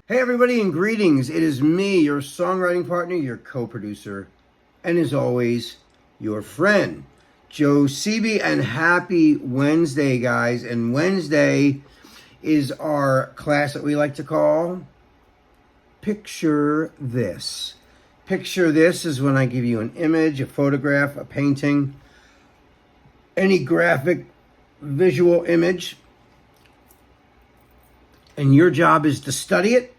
Hey everybody and greetings. It is me, your songwriting partner, your co-producer, and as always, your friend, Joe Sebi, and happy Wednesday, guys. And Wednesday is our class that we like to call Picture This. Picture This is when I give you an image, a photograph, a painting, any graphic visual image, and your job is to study it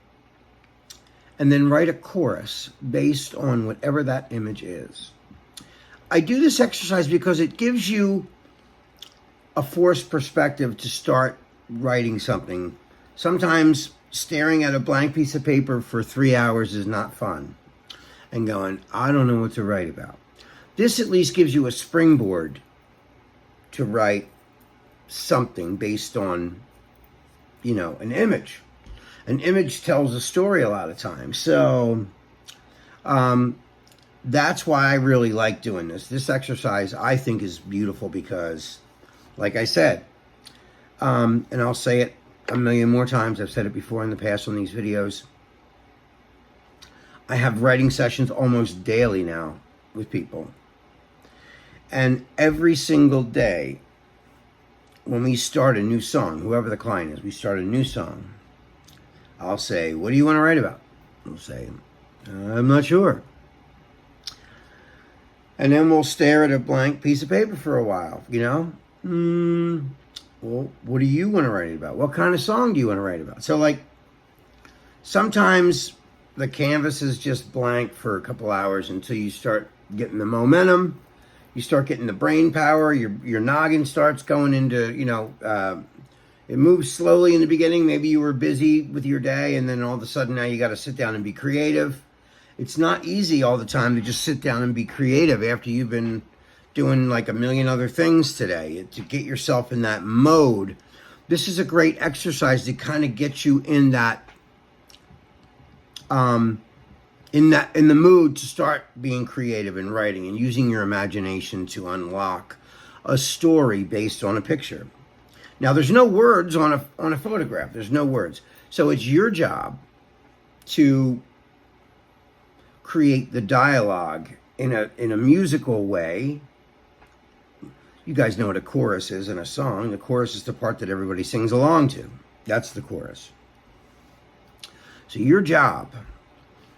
and then write a chorus based on whatever that image is. I do this exercise because it gives you a forced perspective to start writing something. Sometimes staring at a blank piece of paper for 3 hours is not fun and going, I don't know what to write about. This at least gives you a springboard to write something based on, an image. An image tells a story a lot of times. So that's why I really like doing this. This exercise I think is beautiful because, like I said, and I'll say it a million more times, I've said it before in the past on these videos, I have writing sessions almost daily now with people. And every single day when we start a new song, whoever the client is, we start a new song, I'll say, what do you want to write about? They'll say, I'm not sure. And then we'll stare at a blank piece of paper for a while, well, what do you want to write about? What kind of song do you want to write about? So, sometimes the canvas is just blank for a couple hours until you start getting the momentum. You start getting the brain power. Your noggin starts going into, it moves slowly in the beginning. Maybe you were busy with your day, and then all of a sudden now you got to sit down and be creative. It's not easy all the time to just sit down and be creative after you've been doing like a million other things today. To get yourself in that mode, this is a great exercise to kind of get you in that, in the mood to start being creative and writing and using your imagination to unlock a story based on a picture. Now, there's no words on a photograph. There's no words. So it's your job to create the dialogue in a musical way. You guys know what a chorus is in a song. The chorus is the part that everybody sings along to. That's the chorus. So your job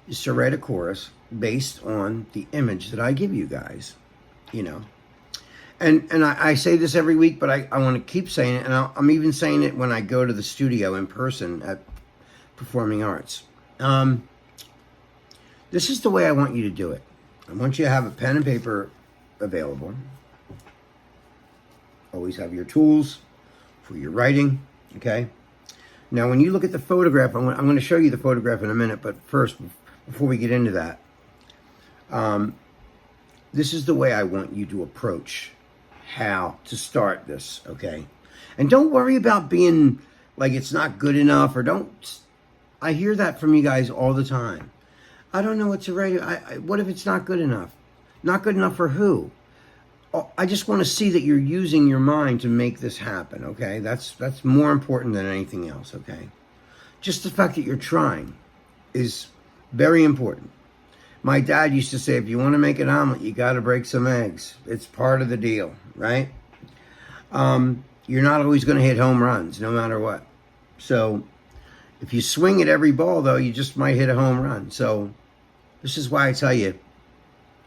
is to write a chorus based on the image that I give you guys, And I say this every week, but I want to keep saying it, and I'm even saying it when I go to the studio in person at Performing Arts. This is the way I want you to do it. I want you to have a pen and paper available. Always have your tools for your writing, okay? Now, when you look at the photograph, I'm going to show you the photograph in a minute, but first, before we get into that, this is the way I want you to approach how to start this, okay? And don't worry about being like it's not good enough, or I hear that from you guys all the time. I don't know what to write. What if it's not good enough? Not good enough for who? I just want to see that you're using your mind to make this happen, okay? That's more important than anything else, okay? Just the fact that you're trying is very important. My dad used to say, if you want to make an omelet, you got to break some eggs. It's part of the deal, right? You're not always going to hit home runs, no matter what. So if you swing at every ball, though, you just might hit a home run. So this is why I tell you,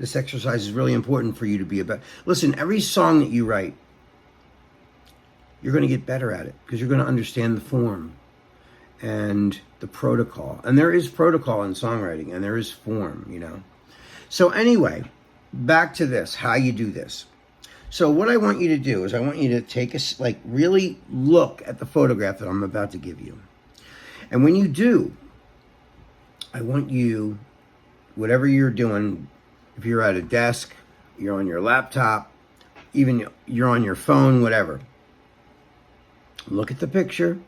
this exercise is really important for you to be about. Listen, every song that you write, you're going to get better at it because you're going to understand the form and the protocol. And there is protocol in songwriting, and there is form, So anyway, back to this, how you do this. So what I want you to do is I want you to take really look at the photograph that I'm about to give you. And when you do, I want you, whatever you're doing, if you're at a desk, you're on your laptop, even you're on your phone, whatever, look at the picture.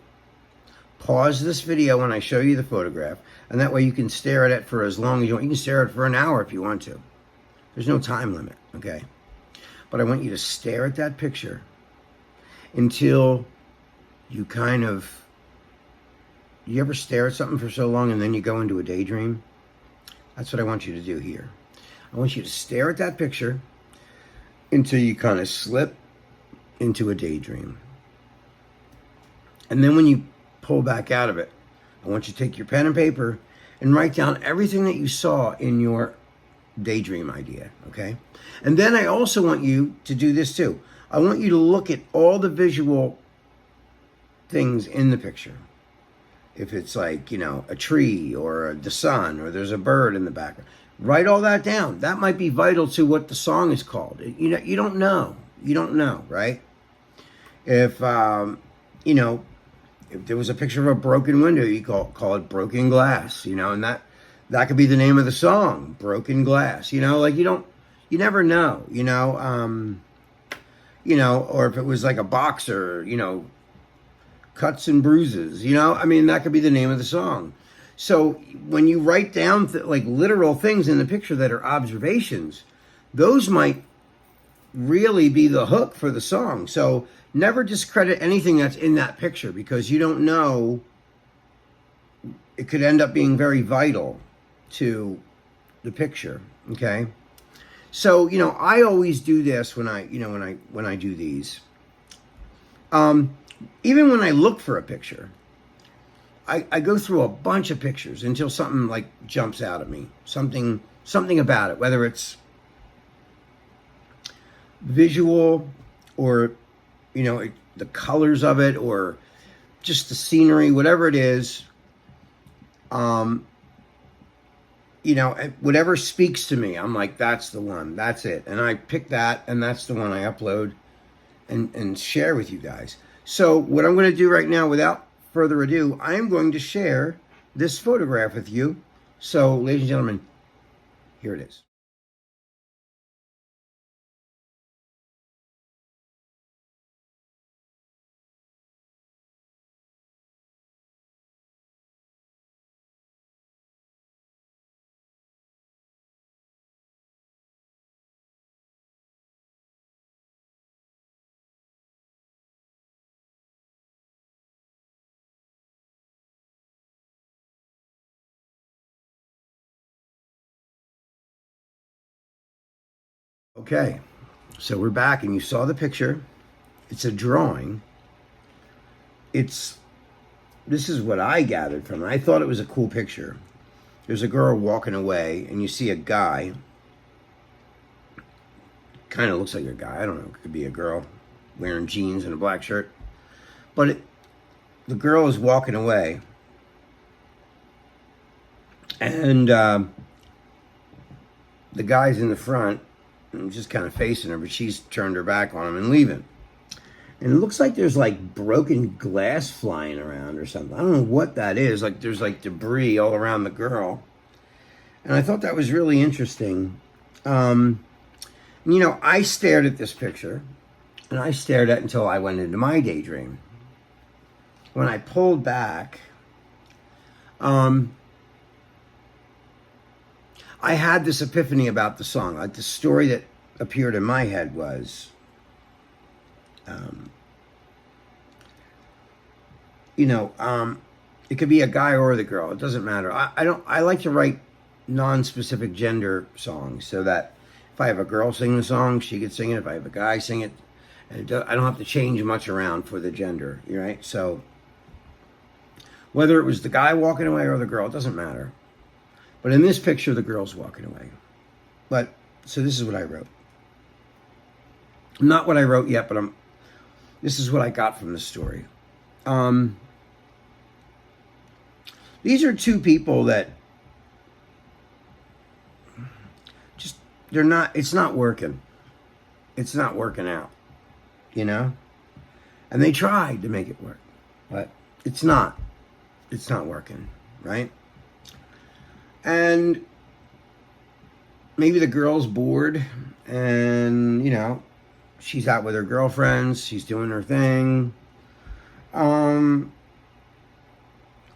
Pause this video when I show you the photograph, and that way you can stare at it for as long as you want. You can stare at it for an hour if you want to. There's no time limit, okay? But I want you to stare at that picture until you kind of you ever stare at something for so long and then you go into a daydream? That's what I want you to do here. I want you to stare at that picture until you kind of slip into a daydream. And then when you pull back out of it, I want you to take your pen and paper and write down everything that you saw in your daydream idea, okay? And then I also want you to do this too. I want you to look at all the visual things in the picture. If it's like, you know, a tree or the sun or there's a bird in the background, write all that down. That might be vital to what the song is called. You know, you don't know. You don't know, right? If, you know, if there was a picture of a broken window, you call it broken glass, you know, and that could be the name of the song, Broken Glass, you know, like you never know, you know, or if it was like a boxer, you know, cuts and bruises, you know, I mean, that could be the name of the song. So when you write down like literal things in the picture that are observations, those might really be the hook for the song. So never discredit anything that's in that picture because you don't know. It could end up being very vital to the picture. Okay. So, you know, I always do this when I do these. Even when I look for a picture, I go through a bunch of pictures until something like jumps out at me. Something about it, whether it's visual or, you know, the colors of it or just the scenery, whatever it is, you know, whatever speaks to me, I'm like, that's the one, that's it. And I pick that, and that's the one I upload and share with you guys. So what I'm going to do right now, without further ado, I'm going to share this photograph with you. So, ladies and gentlemen, here it is. Okay, so we're back, and you saw the picture. It's a drawing. This is what I gathered from it. I thought it was a cool picture. There's a girl walking away, and you see a guy. Kind of looks like a guy. I don't know. It could be a girl wearing jeans and a black shirt. But the girl is walking away. And the guy's in the front. I'm just kind of facing her, but she's turned her back on him and leaving. And it looks like there's like broken glass flying around or something. I don't know what that is. Like there's like debris all around the girl. And I thought that was really interesting. You know, I stared at this picture, and I stared at it until I went into my daydream. When I pulled back, I had this epiphany about the song. Like the story that appeared in my head was, you know, it could be a guy or the girl. It doesn't matter. I like to write non-specific gender songs so that if I have a girl sing the song, she could sing it. If I have a guy sing it, and I don't have to change much around for the gender, right? So whether it was the guy walking away or the girl, it doesn't matter. But in this picture, the girl's walking away. But, so this is what I wrote. Not what I wrote yet, but this is what I got from the story. These are two people that just, it's not working. It's not working out, you know? And they tried to make it work, but it's not working, right? And maybe the girl's bored and, you know, she's out with her girlfriends. She's doing her thing. Or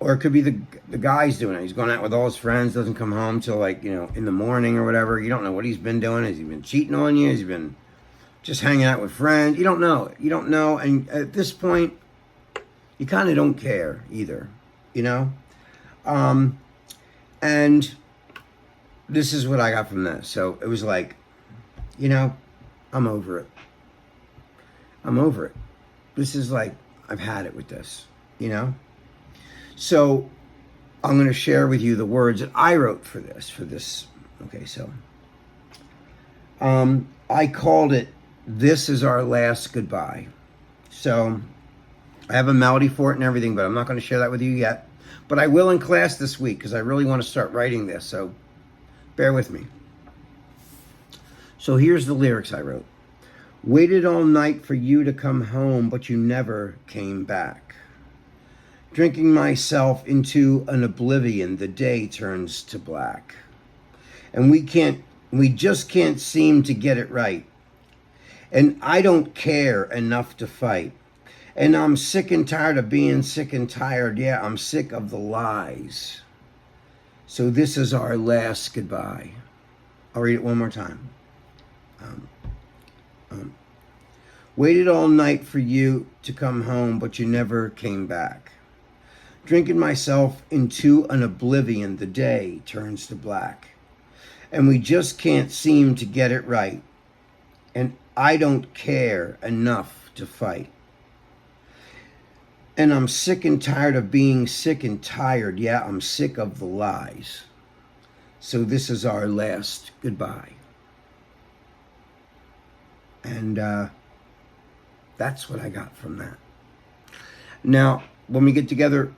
it could be the guy's doing it. He's going out with all his friends, doesn't come home till like, you know, in the morning or whatever. You don't know what he's been doing. Has he been cheating on you? Has he been just hanging out with friends? You don't know. You don't know. And at this point, you kind of don't care either. you know? And this is what I got from this. So it was like, you know, I'm over it. I'm over it. This is like, I've had it with this, you know? So I'm going to share with you the words that I wrote for this. Okay, so I called it, "This is Our Last Goodbye." So I have a melody for it and everything, but I'm not going to share that with you yet. But I will in class this week because I really want to start writing this, so bear with me. So here's the lyrics I wrote. Waited all night for you to come home, but you never came back. Drinking myself into an oblivion, the day turns to black. And we just can't seem to get it right. And I don't care enough to fight. And I'm sick and tired of being sick and tired. Yeah, I'm sick of the lies. So this is our last goodbye. I'll read it one more time. Waited all night for you to come home, but you never came back. Drinking myself into an oblivion, the day turns to black. And we just can't seem to get it right. And I don't care enough to fight. And I'm sick and tired of being sick and tired. Yeah, I'm sick of the lies. So this is our last goodbye. And that's what I got from that. Now, when we get together,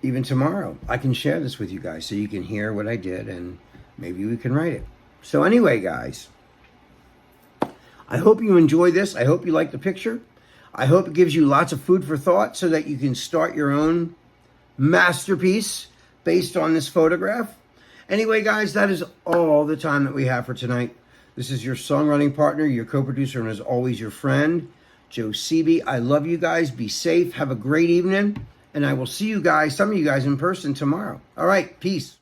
even tomorrow, I can share this with you guys so you can hear what I did and maybe we can write it. So anyway, guys, I hope you enjoy this. I hope you like the picture. I hope it gives you lots of food for thought so that you can start your own masterpiece based on this photograph. Anyway, guys, that is all the time that we have for tonight. This is your songwriting partner, your co-producer, and as always, your friend, Joe Seeby. I love you guys. Be safe. Have a great evening. And I will see you guys, some of you guys in person tomorrow. All right. Peace.